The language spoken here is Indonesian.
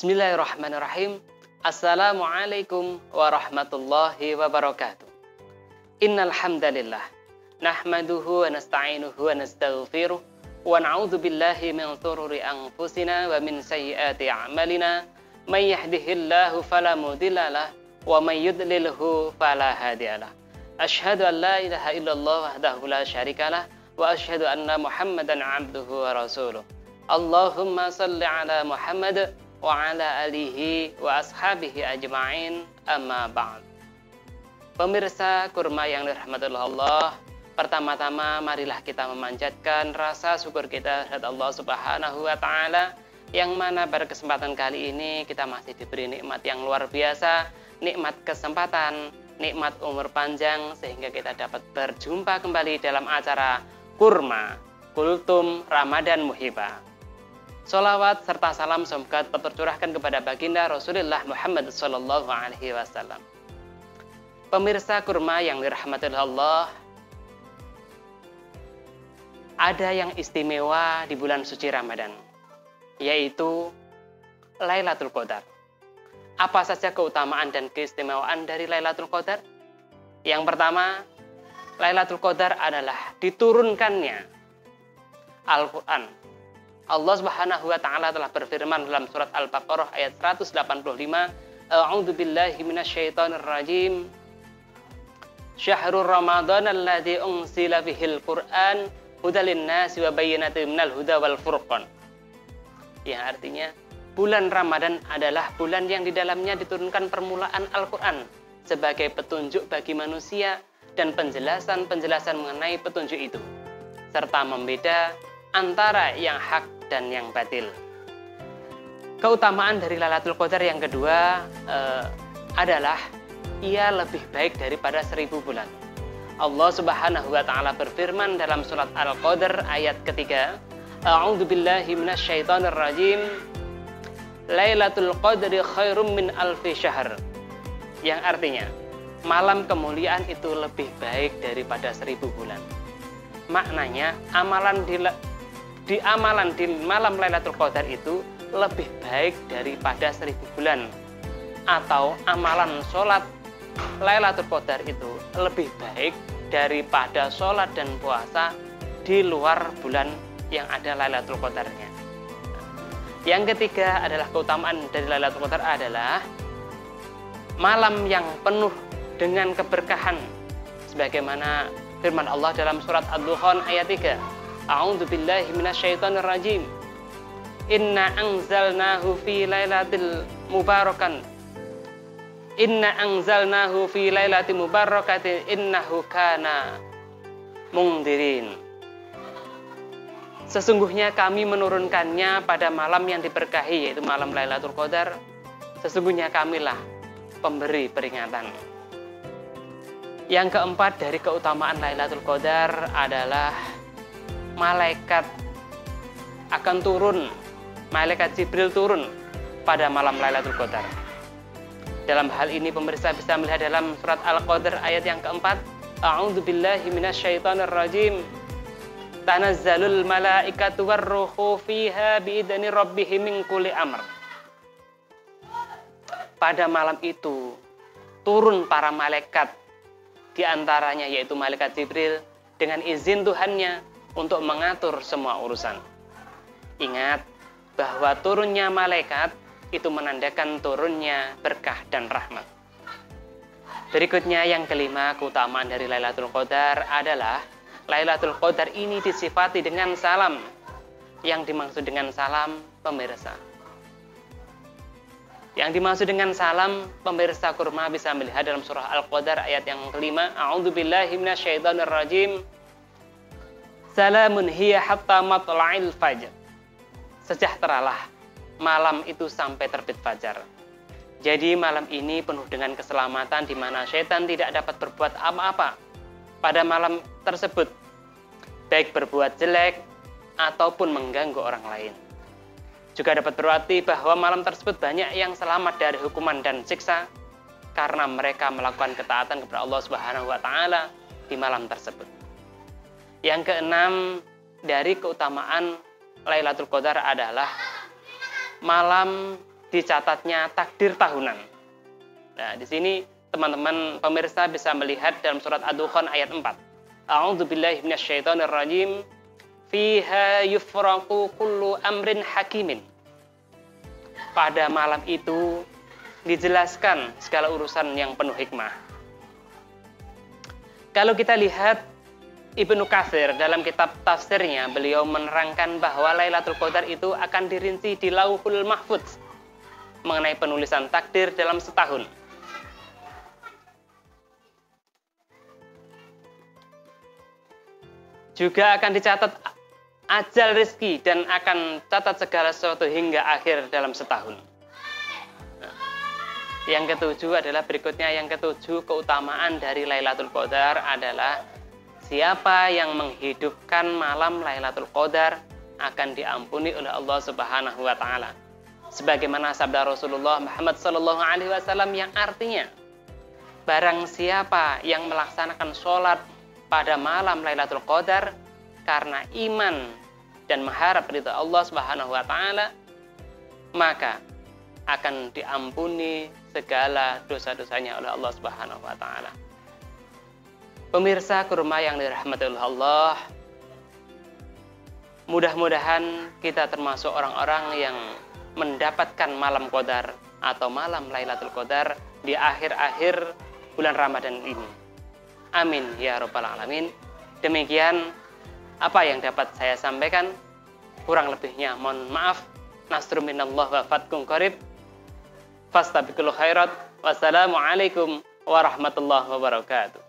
Bismillahirrahmanirrahim. Assalamualaikum warahmatullahi wabarakatuh. Innal hamdalillah nahmaduhu wa nasta'inuhu wa nastaghfiruh wa na'udzu billahi min shururi anfusina wa min sayyiati a'malina. May yahdihillahu fala mudilla lahu wa may yudlilhu fala hadiyalah. Asyhadu an la ilaha illallah wahdahu la syarikalah wa asyhadu anna Muhammadan 'abduhu wa rasuluh. Allahumma shalli ala Muhammad wa ala alihi wa ashabihi ajma'in, amma ba'd. Pemirsa kurma yang dirahmati Allah, pertama-tama marilah kita memanjatkan rasa syukur kita kepada Allah Subhanahu wa taala, yang mana pada kesempatan kali ini kita masih diberi nikmat yang luar biasa, nikmat kesempatan, nikmat umur panjang, sehingga kita dapat berjumpa kembali dalam acara Kurma Kultum Ramadan Muhibah. Sholawat serta salam semoga tetap tercurahkan kepada baginda Rasulullah Muhammad Sallallahu Alaihi Wasallam. Pemirsa kurma yang dirahmati Allah, ada yang istimewa di bulan suci Ramadan, yaitu Lailatul Qadar. Apa saja keutamaan dan keistimewaan dari Lailatul Qadar? Yang pertama, Lailatul Qadar adalah diturunkannya Al-Quran. Allah Subhanahu wa taala telah berfirman dalam surat Al-Baqarah ayat 185, A'udzu billahi minasyaitonir rajim. Syahrul Ramadan alladzi unzila fihil Qur'an hudal linnasi wa bayyinatin minal huda wal furqan. Yang artinya bulan Ramadan adalah bulan yang di dalamnya diturunkan permulaan Al-Qur'an sebagai petunjuk bagi manusia dan penjelasan-penjelasan mengenai petunjuk itu, serta membeda antara yang hak dan yang batil. Keutamaan dari Lailatul Qadar yang kedua adalah ia lebih baik daripada 1000 bulan. Allah Subhanahu wa taala berfirman dalam surat Al-Qadar ayat ketiga, A'udzu billahi minasyaitonir rajim. Lailatul Qadri khairum min alfi syahr. Yang artinya, malam kemuliaan itu lebih baik daripada 1000 bulan. Maknanya, amalan di malam Lailatul Qadar itu lebih baik daripada 1000 bulan, atau amalan sholat Lailatul Qadar itu lebih baik daripada sholat dan puasa di luar bulan yang ada Lailatul Qadarnya. Yang ketiga adalah keutamaan dari Lailatul Qadar adalah malam yang penuh dengan keberkahan, sebagaimana firman Allah dalam surat Ad-Dukhan ayat 3. A'udzu billahi minasyaitonir rajim. Inna anzalnahu fi lailatul mubarakatin. Inna anzalnahu fi lailatin mubarakatin innahu kana mundirin. Sesungguhnya kami menurunkannya pada malam yang diberkahi, yaitu malam Lailatul Qadar. Sesungguhnya kamilah pemberi peringatan. Yang keempat dari keutamaan Lailatul Qadar adalah malaikat akan turun, malaikat Jibril turun pada malam Lailatul Qadar. Dalam hal ini pemirsa bisa melihat dalam surat Al-Qadar ayat yang keempat, A'udzu billahi minasyaitonir rajim. Tanazzalul malaikatu warruhu fiha biidzni rabbihim min kulli amr. Pada malam itu turun para malaikat, di antaranya yaitu malaikat Jibril dengan izin Tuhannya untuk mengatur semua urusan. Ingat bahwa turunnya malaikat itu menandakan turunnya berkah dan rahmat. Berikutnya yang kelima, keutamaan dari Lailatul Qadar adalah Lailatul Qadar ini disifati dengan salam. Yang dimaksud dengan salam, pemirsa, yang dimaksud dengan salam, pemirsa kurma bisa melihat dalam surah Al-Qadar ayat yang kelima, A'udzu billahi minasyaitonir rajim. Salamun hiya hatta matla'il fajr. Sejahteralah malam itu sampai terbit fajar. Jadi malam ini penuh dengan keselamatan, di mana syaitan tidak dapat berbuat apa-apa pada malam tersebut, baik berbuat jelek ataupun mengganggu orang lain. Juga dapat berarti bahwa malam tersebut banyak yang selamat dari hukuman dan siksa karena mereka melakukan ketaatan kepada Allah Subhanahu wa taala di malam tersebut. Yang keenam dari keutamaan Lailatul Qadar adalah malam dicatatnya takdir tahunan. Nah, di sini teman-teman pemirsa bisa melihat dalam surat Ad-Dukhan ayat 4. A'udzubillahi minasyaitonirrajim. Fiha yufraqu kullu amrin hakimin. Pada malam itu dijelaskan segala urusan yang penuh hikmah. Kalau kita lihat Ibnu Katsir dalam kitab tafsirnya, beliau menerangkan bahwa Lailatul Qadar itu akan dirinci di Lauhul Mahfudz mengenai penulisan takdir dalam setahun. Juga akan dicatat ajal rezeki dan akan catat segala sesuatu hingga akhir dalam setahun. Nah, yang ketujuh adalah berikutnya. Yang ketujuh, keutamaan dari Lailatul Qadar adalah siapa yang menghidupkan malam Lailatul Qadar akan diampuni oleh Allah Subhanahu wa taala. Sebagaimana sabda Rasulullah Muhammad sallallahu alaihi wasallam yang artinya, barang siapa yang melaksanakan sholat pada malam Lailatul Qadar karena iman dan mengharap ridha Allah Subhanahu wa taala, maka akan diampuni segala dosa-dosanya oleh Allah Subhanahu wa taala. Pemirsa kurma yang dirahmati oleh Allah, mudah-mudahan kita termasuk orang-orang yang mendapatkan malam Qadar atau malam Lailatul Qadar di akhir-akhir bulan Ramadan ini. Amin ya rabbal alamin. Demikian apa yang dapat saya sampaikan. Kurang lebihnya mohon maaf. Nasrun minallah wa fathun qarib. Fastabiqul khairat. Wassalamualaikum warahmatullahi wabarakatuh.